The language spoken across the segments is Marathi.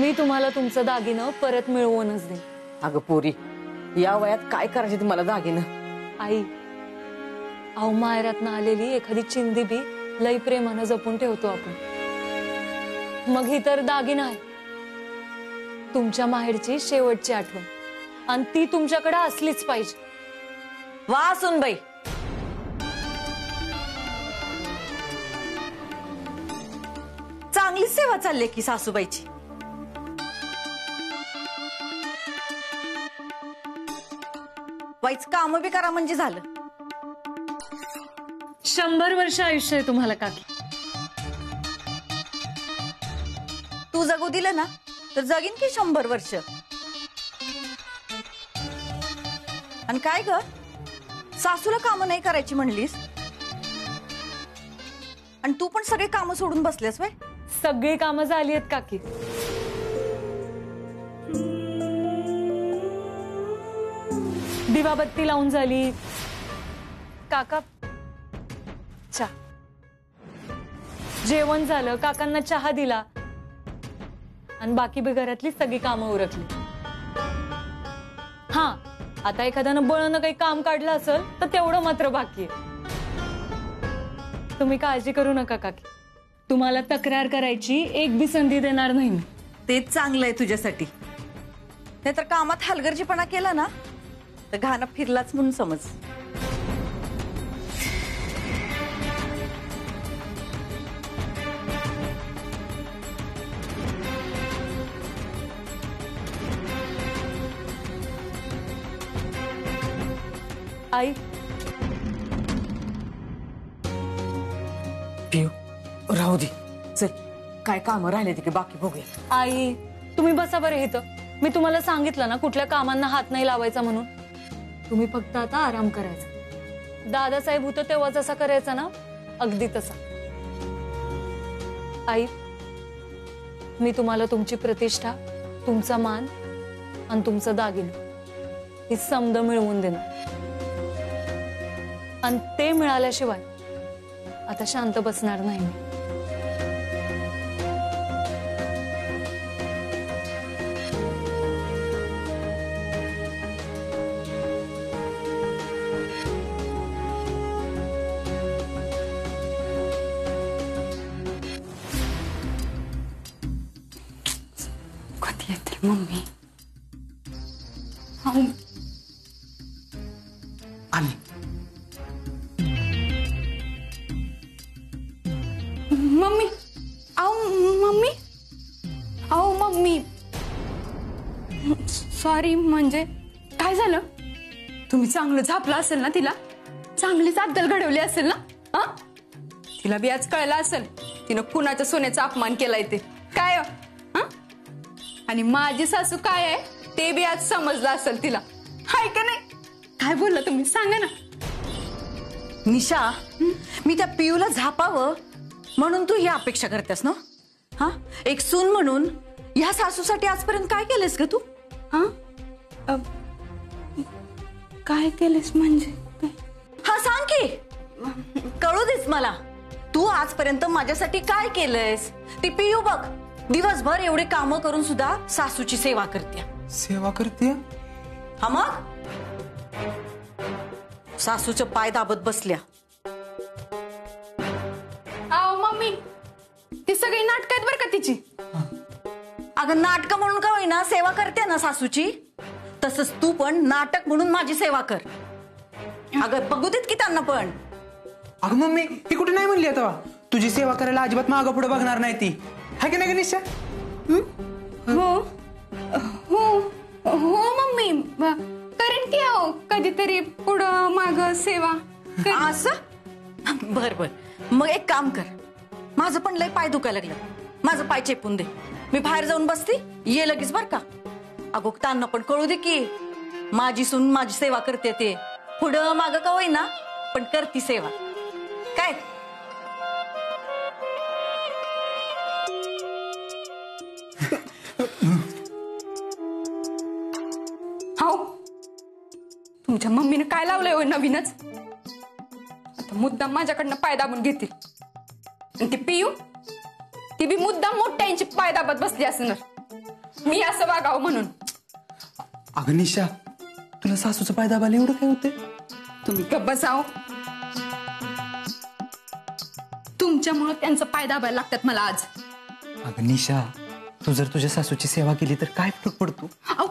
मी तुम्हाला तुमचं दागिनं परत मिळवूनच देईन। अगं पोरी, या वयात काय करायचे तुम्हाला दागिनं? आई, अहो माहेरातनं आलेली एखादी चिंदी बी लई प्रेमानं जपून ठेवतो आपण। मग ही तर दागिना आहे, तुमच्या माहेरची शेवटची आठवण, आणि ती तुमच्याकडे असलीच पाहिजे। वा सुनबाई, चांगली सेवा चालली की सासूबाईची। वाईच काम बी करा म्हणजे झालं। 100 वर्ष आयुष्य आहे तुम्हाला काकी। तू जगू दिलं ना तर जगीन की 100 वर्ष। आणि काय ग, सासूला काम नाही करायची म्हणलीस, आणि तू पण सगळे काम सोडून बसलेस वय? सगळी कामं झाली आहेत काकी। दिवाबत्ती लावून झाली, काका चहा, जेवण झालं, काकांना चहा दिला, आणि बाकी बी घरातली सगळी कामं उरकली। हा, आता एखाद्यानं बळनं काही काम काढलं असेल तर तेवढं मात्र बाकी आहे। तुम्ही काळजी करू नका काकी, तुम्हाला तक्रार करायची एक बी संधी देणार नाही मी। तेच चांगलं आहे तुझ्यासाठी, नाहीतर कामात हलगर्जीपणा केला ना तर घाणं फिरलाच म्हणून समज। आई, पिऊ राहू दे, चल काय काम राहिले ते बाकी बघूया। आई तुम्ही बसा बरं इथं, मी तुम्हाला सांगितलं ना कुठल्या कामांना हात नाही लावायचा म्हणून। तुम्ही फक्त आता आराम करायचा। दादासाहेब होतं तेव्हा जसा करायचा ना अगदी तसा। आई, मी तुम्हाला तुमची प्रतिष्ठा, तुमचा मान आणि तुमचं दागिनं ही समद मिळवून देणार, आणि ते मिळाल्याशिवाय आता शांत बसणार नाही मी। कधी येते मम्मी? आली। मम्मी, आओ मम्मी, आओ मम्मी, सॉरी, म्हणजे काय झालं? तुम्ही चांगलं झापलं असेल ना तिला, चांगलीच अद्दल घडवली असेल ना? हा, तिला बी आज कळलं असेल तिनं कुणाच्या सोन्याचा अपमान केलाय ते काय। हा, आणि माझी सासू काय आहे ते बी आज समजलं असेल तिला, हाय का नाही? काय बोलला तुम्ही, सांगा ना। निशा, मी त्या पियूला झापावं म्हणून तू ही अपेक्षा करतेस ना? हा, एक सून म्हणून ह्या सासूसाठी आजपर्यंत काय केलेस ग तू? हा, काय केलेस म्हणजे? हा सांग की, कळू देस मला, तू आजपर्यंत माझ्यासाठी काय केलंयस? ती पियू बघ दिवसभर एवढे कामं करून सुद्धा सासूची सेवा करते। सेवा करते? हा, मग सासूचं पाय दाबत बसल्या। आओ मम्मी, ती सगळी नाटक आहेत बरं का तिची। अगं नाटक म्हणून का होईना सेवा करते ना सासूची, तसंच तू पण नाटक म्हणून माझी सेवा कर। अगं बघू देत की त्यांना पण। अगं मम्मी, ती कुठे नाही म्हणली आता तुझी सेवा करायला अजिबात मागं पुढे बघणार नाही ती, हाय की नाही निशा? हो हो हो मम्मी, करेन की आओ कधीतरी पुढं माग सेवा। असं बर बर, मग एक काम कर, माझं पण लय पाय दुखायला लागलं, माझं पाय चेपून दे, मी बाहेर जाऊन बसते, ये लगेच बर का। अगो त्यांना पण कळू दे की माझी सून माझी सेवा करते, ते पुढं माग का होईना पण करती सेवा काय। हाऊ, तुमच्या मम्मीने काय लावलंय हो नवीनच? आता मुद्दाम माझ्याकडनं पाय दाबून घेतील, आणि ती पियू ती बी मुद्दाम मोठ्यांची पाय दाबत बसली असणार। मी असं वागावं म्हणून. अगं निशा, तुला सासूचं पाय दाबायला एवढं काय होते? तुम्ही गप्प बसाव. तुमच्यामुळं त्यांचं पाय दाबायला लागतात मला आज. अगं निशा, तू जर तुझ्या सासूची सेवा केली तर काय फरक पडतो? आऊ.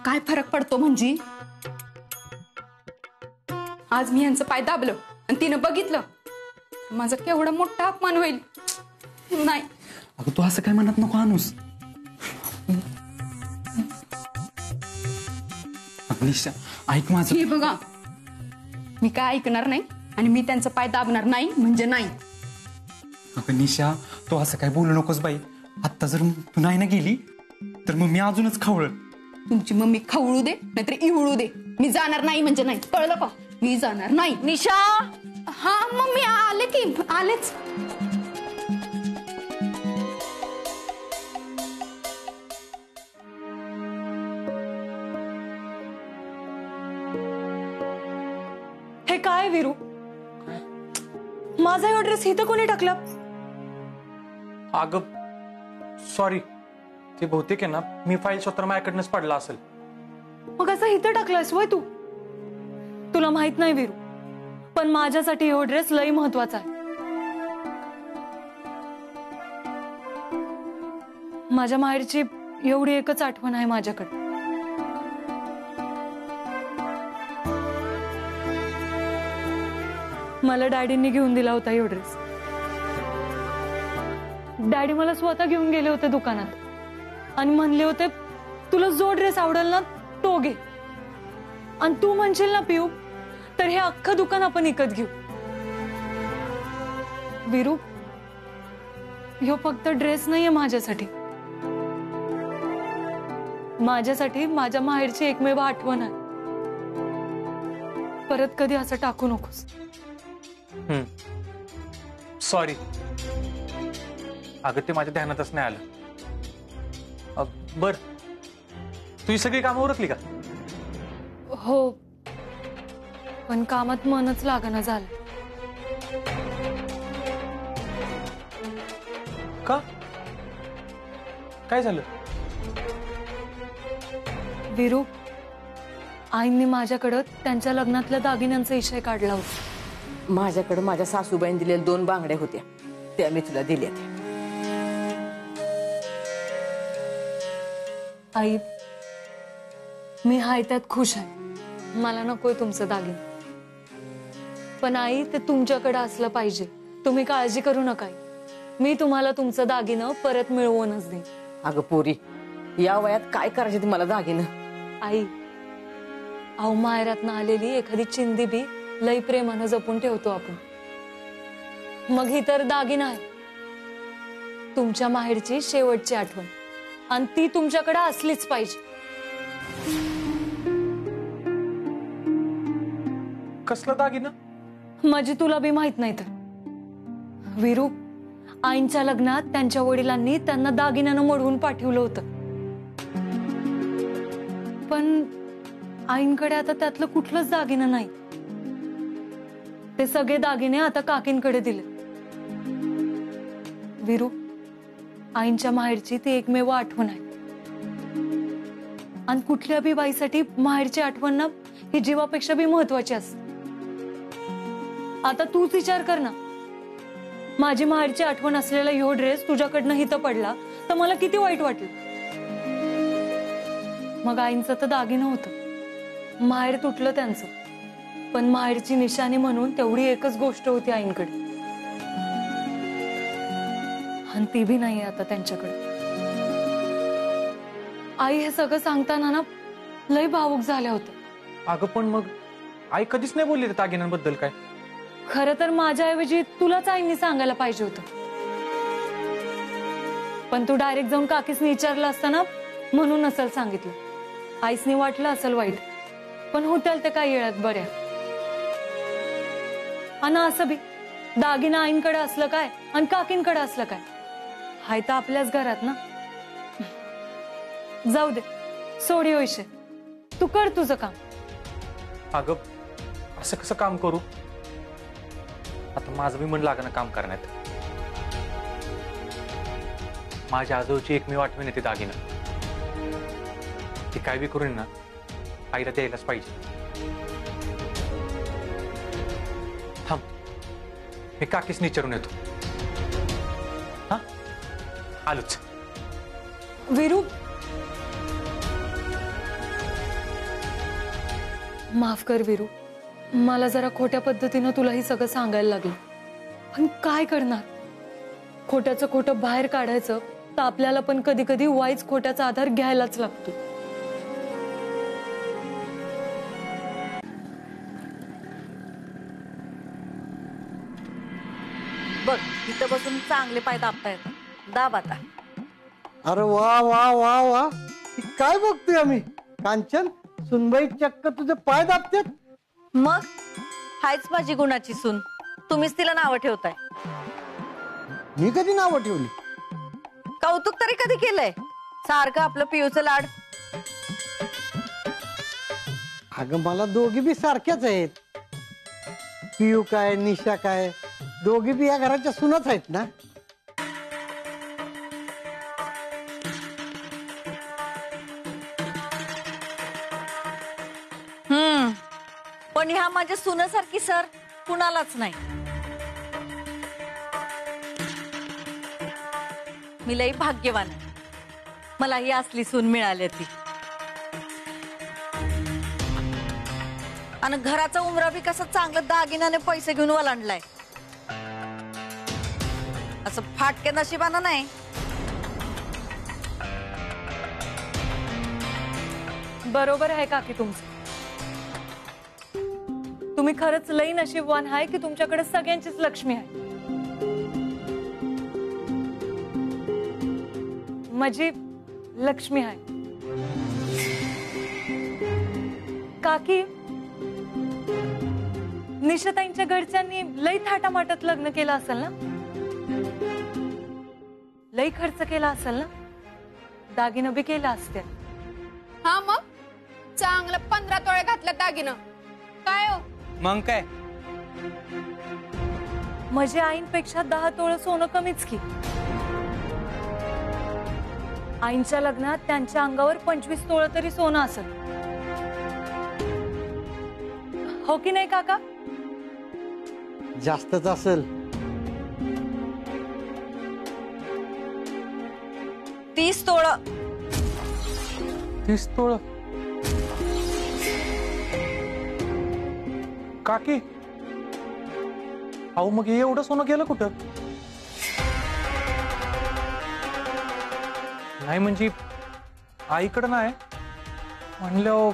काय फरक पडतो म्हणजे? आज मी यांचं पाय दाबलं आणि तिनं बघितलं, माझा केवढा मोठा अपमान होईल. नाही. अगं तू असं काय म्हणत नको आणूस. अगं निशा, ऐक माझं. हे बघा, मी काय ऐकणार नाही आणि मी त्यांचं पाय दाबणार नाही म्हणजे नाही. अगं निशा, तू असं काय बोलू नकोस बाई. आत्ता जर तू नाही ना गेली तर मग मी अजूनच खवळ. तुमची मम्मी खवळू दे नाहीतर इवळू दे, मी जाणार नाही म्हणजे नाही. कळलं का? मी जाणार नाही. निशा, हा मम्मी आले की आलेच. हे काय वीरू, माझा हा ड्रेस इथं कोणी टाकला? अगं सॉरी, ते बहुतेक आहे ना मी फाईल स्वतः माझ्याकडनंच पडला असेल. मग असं इथं टाकलायस वय तू? तुला माहित नाही वीरू, पण माझ्यासाठी हा ड्रेस लई महत्वाचा आहे. माझ्या माहेरची एवढी एकच आठवण आहे माझ्याकडे. मला डॅडींनी घेऊन दिला होता हा ड्रेस. डॅडी मला स्वतः घेऊन गेले होते दुकानात आणि म्हणले होते तुला जो ड्रेस आवडेल ना तो घे, आणि तू म्हणशील ना पिऊ तर हे अख्खं दुकान आपण विकत घेऊ. वीरू, ह्यो फक्त ड्रेस नाहीये माझ्यासाठी. माझ्यासाठी माझ्या माहेरची एकमेव आठवण आहे. परत कधी असं टाकू नकोस. सॉरी, अगं ते माझ्या ध्यानातच नाही आलं. बर, तुझी सगळी कामं उरकली का? हो, पण कामात मनच लागणं झालं. का? काय झालं? वीरू, आईंनी माझ्याकडं त्यांच्या लग्नातल्या दागिन्यांचा इशय काढला होता. माझ्याकडे माझ्या सासूबाईंनी दिलेल्या 2 बांगड्या होत्या, त्या मी तुला दिल्या. आई, मी हाय त्यात खुश आहे. मला नकोय तुमचं दागिन. पण आई, ते तुमच्याकडे असलं पाहिजे. तुम्ही काळजी करू नका. मी तुम्हाला तुमचं दागिनं परत मिळवूनच देईन. अगं पोरी, या वयात काय करायचे मला दागिनं? आई, अहो माहेरातनं आलेली एखादी चिंदी बी लई प्रेमानं जपून ठेवतो आपण. मग ही तर दागिना आहे, तुमच्या माहेरची शेवटची आठवण, आणि ती तुमच्याकडे असलीच पाहिजे. कसलं दागिनं? माझी तुला बी माहित नाही तर. वीरू, आईंच्या लग्नात त्यांच्या वडिलांनी त्यांना दागिन्यानं मडवून पाठवलं होतं, पण आईंकडे आता त्यातलं कुठलंच दागिनं नाही. ते सगळे दागिने आता काकींकडे दिले. वीरू, आईंच्या माहेरची ती एकमेव आठवण आहे, आणि कुठल्या बी बाईसाठी माहेरची आठवण ना ही जीवापेक्षा बी महत्वाची असते. आता तूच विचार कर ना, माझी माहेरची आठवण असलेला ह्यो ड्रेस तुझ्याकडनं हिथं पडला तर मला किती वाईट वाटलं. मग आईंचं तर दागिनं होतं, माहेर तुटलं त्यांचं, पण माहेरची निशाणी म्हणून तेवढी एकच गोष्ट होती आईंकडे, आणि ती बी नाहीये आता त्यांच्याकडे. आई हे सगळं सांगताना ना लय भावुक झाल्या होत्या. अगं पण मग आई कधीच नाही बोलली त्या दागिन्यांबद्दल काय? खरं तर माझ्याऐवजी तुलाच आईंनी सांगायला पाहिजे होतं, पण तू डायरेक्ट जाऊन काकीसनी विचारलं असताना म्हणून नसेल सांगितलं. आईसनी वाटलं असेल वाईट, पण होत्याल ते काय येळात बऱ्या. आणि असं बी दागिना आईंकडे असलं काय आणि काकींकडे असलं काय, हाय तर आपल्याच घरात ना. जाऊ दे, सोडी विषय, तू कर तुझं काम. अगं असं कसं काम करू? आता माझं बी मन लागणं काम करण्यात. माझ्या आजोची एकमेव आठवण येते दागिनं. ती काय बी करून ना आईला द्यायलाच पाहिजे. थांब, मी काकीच विचारून येतो. हा, आलोच. विरू, माफ कर विरू, मला जरा खोट्या पद्धतीनं तुला ही सगळं सांगायला लागलं. पण काय करणार, खोट्याचं खोटं बाहेर काढायचं तर आपल्याला पण कधी कधी वाईच खोट्याचा आधार घ्यायलाच लागतो. बघ इथं बसून चांगले पाय दाबता येतात. दाब आता. अरे वा वा वा वा, ही काय बघतोय आम्ही? कांचन, सुनबाई चक्क तुझे पाय दाबतात. मग हायच माझी गुणाची सून, तुम्हीच तिला नावं ठेवताय. मी कधी नावं ठेवली? कौतुक तरी कधी केलंय? सारखं आपलं पियूचं लाड. अगं मला दोघी बी सारख्याच आहेत. पियू काय निशा काय, दोघी बी या घराच्या सुनच आहेत ना. पण ह्या माझ्या सुनासारखी सर कुणालाच नाही. मी लई भाग्यवान आहे, मला ही असली सून मिळाली ती. आणि घराचा उमरा बी कसा चांगला दागिन्याने पैसे घेऊन वलांडलाय. असं फाटक्या नशिबानं नाही. बरोबर आहे काकी तुमचं. तुम्ही खरंच लई नशीबवान आहे की तुमच्याकडे सगळ्यांचीच लक्ष्मी आहे. माझी लक्ष्मी आहे. काकी, निशाताईंच्या घरच्यांनी लई थाटामाटात लग्न केलं असेल ना? लई खर्च केला असेल ना? दागिनं बी केलं असते. हा मग चांगलं 15 तोळे घातलं दागिनं. काय हो, मग काय? माझ्या आईंपेक्षा 10 तोळं सोनं कमीच की. आईंच्या लग्नात त्यांच्या अंगावर 25 तोळं तरी सोनं असेल. हो की नाही काका? जास्तच असेल. 30 तोळं. 30 तोळं? काकी, अहो मग हे एवढं सोनं गेलं कुठं? नाही म्हणजे आईकडं नाही म्हणलं,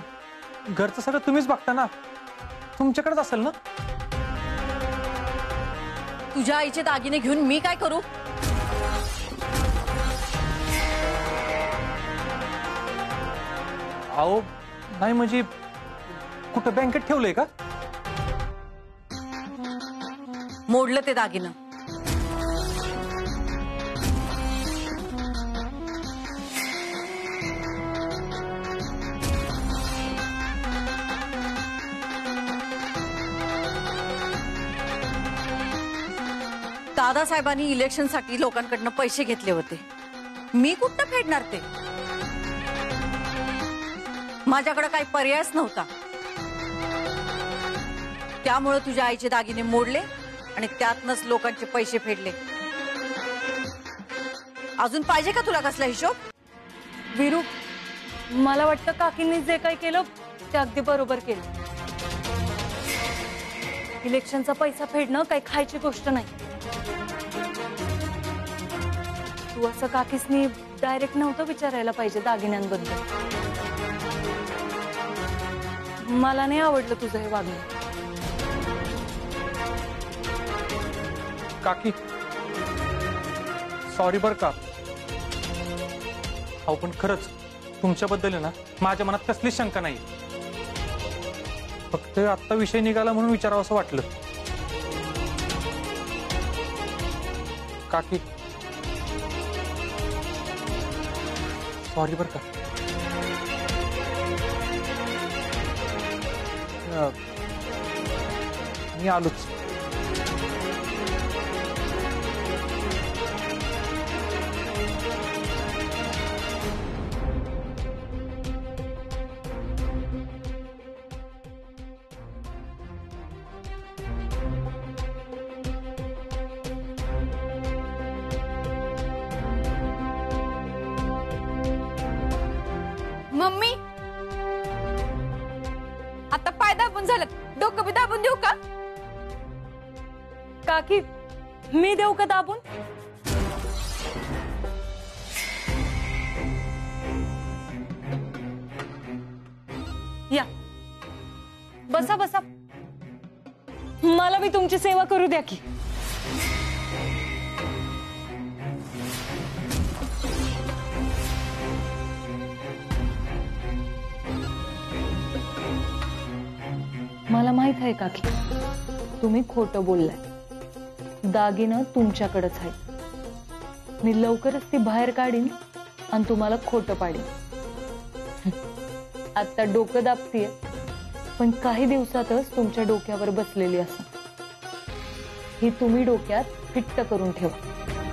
घरचं सगळं तुम्हीच बघता ना, तुमच्याकडेच असेल ना. तुझ्या आईचे दागिने घेऊन मी काय करू? अहो नाही म्हणजे कुठं बँकेत ठेवलंय का? मोडलं ते दागिनं. दादासाहेबांनी इलेक्शनसाठी लोकांकडनं पैसे घेतले होते. मी कुठं फेडणार ते? माझ्याकडे काही पर्यायच नव्हता. त्यामुळे तुझ्या आईचे दागिने मोडले आणि त्यातनच लोकांचे पैसे फेडले. अजून पाहिजे का तुला कसला हिशोब? विरू, मला वाटतं काकींनी जे काही केलं ते अगदी बरोबर केलं. इलेक्शनचा पैसा फेडणं काही खायची गोष्ट नाही. तू असं काकीसनी डायरेक्ट नव्हतं विचारायला पाहिजे दागिन्यांबद्दल. मला नाही आवडलं तुझं हे वागणं. काकी सॉरी बर का. अहो पण खरंच तुमच्याबद्दल ना माझ्या मनात कसलीच शंका नाही. फक्त आत्ता विषय निघाला म्हणून विचारावं असं वाटलं. काकी सॉरी बर का. मी आलोच. मम्मी आता पाय दाबून झालं, डोकं बी दाबून देऊ का? काकी मी देऊ का दाबून? या बसा बसा, मला मी तुमची सेवा करू द्या की. मला माहित आहे काकी, तुम्ही खोटं बोललाय. दागिनं तुमच्याकडेच आहे. मी लवकरच ती बाहेर काढीन आणि तुम्हाला खोटं पाडीन. आता डोकं दाबतीये, पण काही दिवसातच तुमच्या डोक्यावर बसलेली असं. ही तुम्ही डोक्यात फिट्ट करून ठेवा.